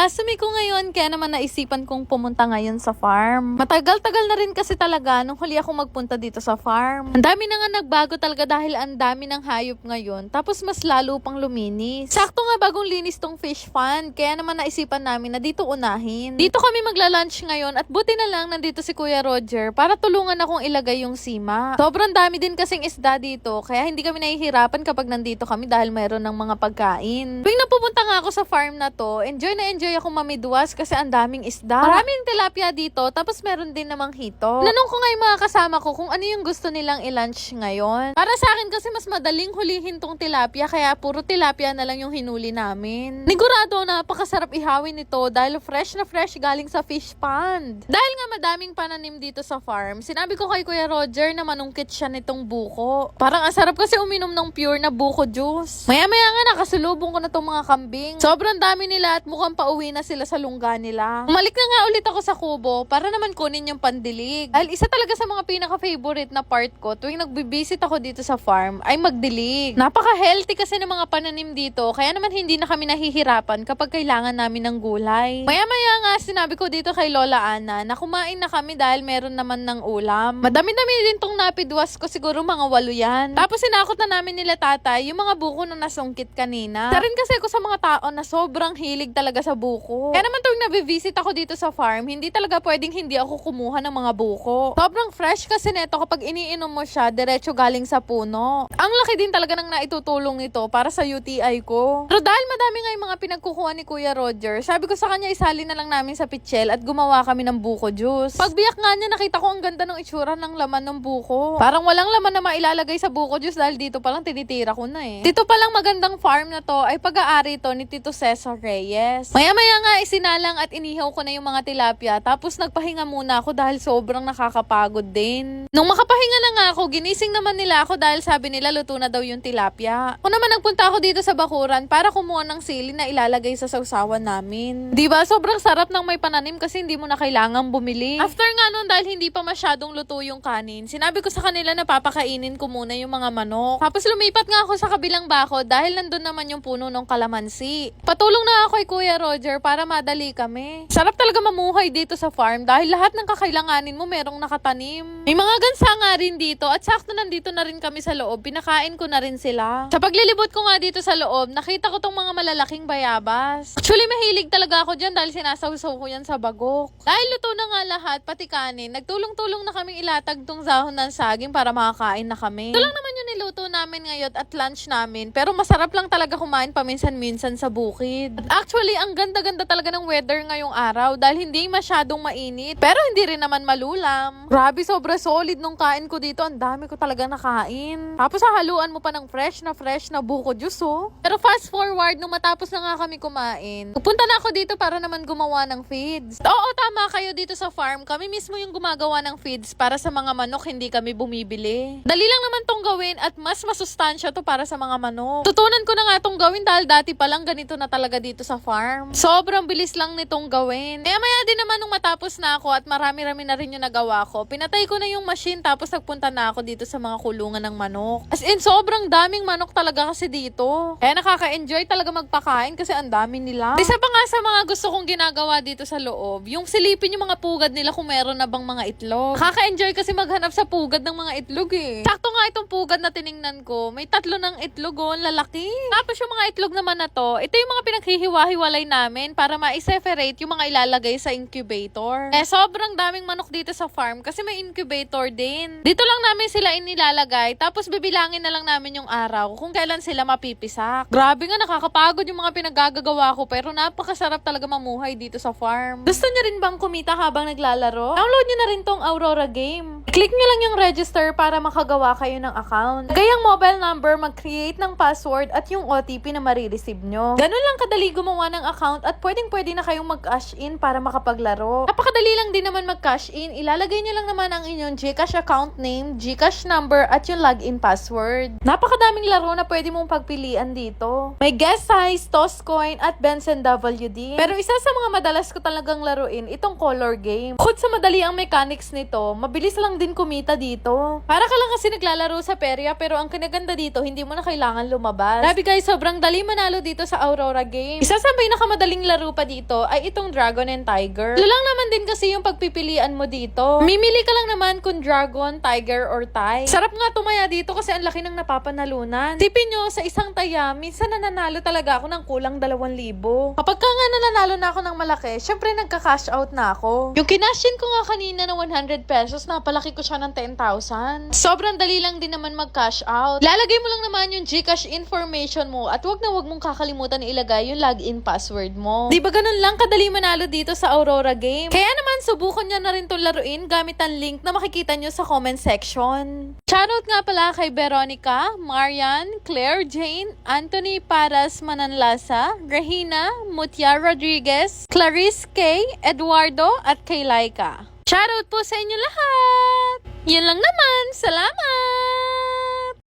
Last week ko ngayon, kaya naman naisipan kong pumunta ngayon sa farm. Matagal-tagal na rin kasi talaga nung huli akong magpunta dito sa farm. Ang dami na nga nagbago talaga dahil ang dami ng hayop ngayon. Tapos mas lalo pang luminis. Sakto nga bagong linis tong fish pond, kaya naman naisipan namin na dito unahin. Dito kami magla-lunch ngayon at buti na lang nandito si Kuya Roger para tulungan akong ilagay yung sima. Sobrang dami din kasing isda dito, kaya hindi kami nahihirapan kapag nandito kami dahil mayroon ng mga pagkain. Tuwing napupunta nga ako sa farm na to, enjoy na enjoy akong mamidwas kasi ang daming isda. Maraming tilapia dito, tapos meron din namang hito. Nanong ko nga yung mga kasama ko kung ano yung gusto nilang i-lunch ngayon. Para sa akin kasi mas madaling hulihin tong tilapia, kaya puro tilapia na lang yung hinuli namin. Nigurado napakasarap ihawin ito dahil fresh na fresh galing sa fish pond. Dahil nga madaming pananim dito sa farm, sinabi ko kay Kuya Roger na manungkit siya nitong buko. Parang ang sarap kasi uminom ng pure na buko juice. Maya-maya nga nakasulubong ko na tong mga kambing. Sobrang dami nila at mukhang pauwi na sila sa lungga nila. Umalik na nga ulit ako sa kubo para naman kunin yung pandilig. Dahil isa talaga sa mga pinaka-favorite na part ko tuwing nagbibisit ako dito sa farm ay magdilig. Napaka-healthy kasi ng mga pananim dito, kaya naman hindi na kami nahihirapan kapag kailangan namin ng gulay. Maya-maya nga sinabi ko dito kay Lola Ana na kumain na kami dahil meron naman ng ulam. Madami-dami din tong napidwas ko, siguro mga 8 yan. Tapos sinakot na namin nila tatay yung mga buko na nasungkit kanina. Sa rin kasi ako sa mga tao na sobrang hilig talaga sa buko. Kaya naman tuwing nabivisit ako dito sa farm, hindi talaga pwedeng hindi ako kumuha ng mga buko. Sobrang fresh kasi neto kapag iniinom mo siya, diretso galing sa puno. Ang laki din talaga ng naitutulong nito para sa UTI ko. Pero dahil madami nga yung mga pinagkukuha ni Kuya Roger, sabi ko sa kanya isali na lang namin sa pitchel at gumawa kami ng buko juice. Pagbiyak nga niya, nakita ko ang ganda ng itsura ng laman ng buko. Parang walang laman na mailalagay sa buko juice dahil dito palang tinitira ko na eh. Dito palang magandang farm na to ay pag-aari to ni Tito Cesar Reyes. Maya-maya nga isinalang at inihaw ko na yung mga tilapia, tapos nagpahinga muna ako dahil sobrang nakakapagod din. Nung makapahinga na nga ako, ginising naman nila ako dahil sabi nila luto na daw yung tilapia. Ako naman nagpunta ako dito sa bakuran para kumuha ng sili na ilalagay sa sausawan namin. Diba? Sobrang sarap ng may pananim kasi hindi mo na kailangang bumili. After nga nun, dahil hindi pa masyadong luto yung kanin, sinabi ko sa kanila na papakainin ko muna yung mga manok. Tapos lumipat nga ako sa kabilang bako dahil nandun naman yung puno ng kalamansi. Patulong na ako kay Kuya Roger para madali kami. Sarap talaga mamuhay dito sa farm dahil lahat ng kakailanganin mo merong nakatanim. May mga gansa nga rin dito at sakto nandito na rin kami sa loob. Pinakain ko na rin sila. Sa paglilibot ko nga dito sa loob, nakita ko tong mga malalaking bayabas. Actually, mahilig talaga ako dyan dahil sinasawsaw ko yan sa bagok. Dahil luto na nga lahat, pati kanin, nagtulong-tulong na kaming ilatag tong dahon ng saging para makakain na kami. Ito lang naman yung niluto namin ngayon at lunch namin, pero masarap lang talaga kumain paminsan-minsan sa bukid. At actually, ang ganda-ganda talaga ng weather ngayong araw dahil hindi masyadong mainit, pero hindi rin naman malulam. Grabe, sobra solid nung kain ko dito. Ang dami ko talaga nakain. Tapos haluan mo pa ng fresh na buko juice oh. Pero fast forward, nung matapos na nga kami kumain, pupunta na ako dito para naman gumawa ng feeds. Oo, tama kayo, dito sa farm, kami mismo yung gumagawa ng feeds para sa mga manok, hindi kami bumibili. Dali lang naman tong gawin at mas masustansya to para sa mga manok. Tutunan ko na nga tong gawin dahil dati pa lang ganito na talaga dito sa farm. Sobrang bilis lang nitong gawin. Maya din naman nung matapos na ako at marami-rami na rin yung nagawa ko, pinatay ko na yung machine tapos nagpunta na ako dito sa mga kulungan ng manok. As in, sobrang daming manok talaga kasi dito. Kaya nakaka-enjoy talaga magpakain kasi ang dami nila. Isa pa nga sa mga gusto kong ginagawa dito sa loob, yung silipin yung mga pugad nila kung meron na bang mga itlog. Nakaka-enjoy kasi maghanap sa pugad ng mga itlog eh. Sakto nga itong pugad na tiningnan ko, may 3 ng itlog oh, lalaki. Tapos yung mga itlog naman na to, ito yung mga pinaghihiwa-hiwalay namin para ma-separate yung mga ilalagay sa incubator. Sobrang daming manok dito sa farm kasi may incubator din. Dito lang namin sila inilalagay, tapos bibilangin na lang namin yung araw kung kailan sila mapipisak. Grabe nga, nakakapagod yung mga pinagagagawa ko, pero napakasarap talaga mamuhay dito sa farm. Gusto nyo rin bang kumita habang naglalaro? Download nyo na rin tong Aurora game. Click nyo lang yung register para makagawa kayo ng account. Gayang mobile number, mag-create ng password at yung OTP na marireceive nyo. Ganun lang kadali gumawa ng account at pwedeng-pwede na kayong mag-cash in para makapaglaro. Napakadali lang din naman mag-cash in. Ilalagay nyo lang naman ang inyong GCash account name, GCash number at yung login password. Napakadaming laro na pwede mong pagpilian dito. May guess size, toss coin at Benson WD. Pero isa sa mga madalas ko talagang laruin, itong color game. Bukod sa madali ang mechanics nito, mabilis lang din kumita dito. Para ka lang kasi naglalaro sa perya, pero ang kinaganda dito, hindi mo na kailangan lumabas. Grabe guys, sobrang dali manalo dito sa Aurora game. Isa sa may nakamadaling pwedeng laro pa dito ay itong Dragon and Tiger. Ito lang naman din kasi yung pagpipilian mo dito. Mimili ka lang naman kung Dragon, Tiger, or Tie. Sarap nga tumaya dito kasi ang laki ng napapanalunan. Tipin nyo, sa isang taya, minsan nananalo talaga ako ng kulang 2,000. Kapag ka nga nananalo na ako ng malaki, syempre nagka-cash out na ako. Yung kinashin ko nga kanina na 100 pesos, napalaki ko siya ng 10,000. Sobrang dali lang din naman mag-cash out. Lalagay mo lang naman yung GCash information mo at wag mong kakalimutan na ilagay yung login password mo. Di ba ganun lang kadali manalo dito sa Aurora Game? Kaya naman subukan nyo na rin itong laruin gamit ang link na makikita nyo sa comment section. Shoutout nga pala kay Veronica, Marian, Claire Jane, Anthony Paras Mananlasa, Regina, Mutia Rodriguez, Clarice K, Eduardo at kay Laika. Shoutout po sa inyo lahat! Yan lang naman. Salamat!